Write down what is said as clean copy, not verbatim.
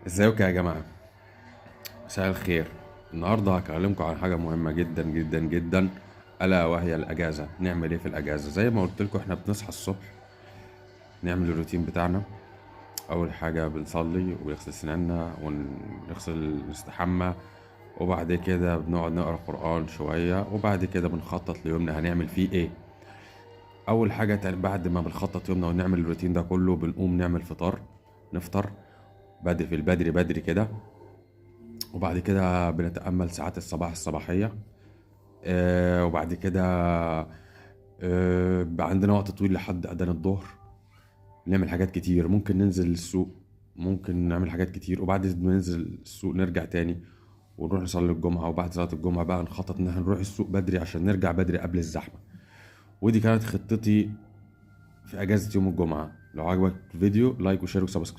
ازيكم يا جماعة؟ مساء الخير. النهاردة هكلمكم عن حاجة مهمة جدا جدا جدا، ألا وهي الأجازة. نعمل ايه في الأجازة؟ زي ما قلت لكم، احنا بنصحى الصبح نعمل الروتين بتاعنا. أول حاجة بنصلي وبنغسل سنانا نستحمى، وبعد كده بنقعد نقرا قرآن شوية، وبعد كده بنخطط ليومنا هنعمل فيه ايه. أول حاجة بعد ما بنخطط يومنا ونعمل الروتين ده كله، بنقوم نعمل فطار، نفطر بدري في البدري بدري كده. وبعد كده بنتأمل ساعات الصباح الصباحية. وبعد كده بقى عندنا وقت طويل لحد أذان الظهر. نعمل حاجات كتير، ممكن ننزل السوق، ممكن نعمل حاجات كتير. وبعد ما ننزل السوق نرجع تاني ونروح نصلي الجمعة. وبعد صلاة الجمعة بقى نخطط إن احنا نروح السوق بدري عشان نرجع بدري قبل الزحمة. ودي كانت خطتي في أجازة يوم الجمعة. لو عجبك الفيديو لايك وشير وسبسكرايب.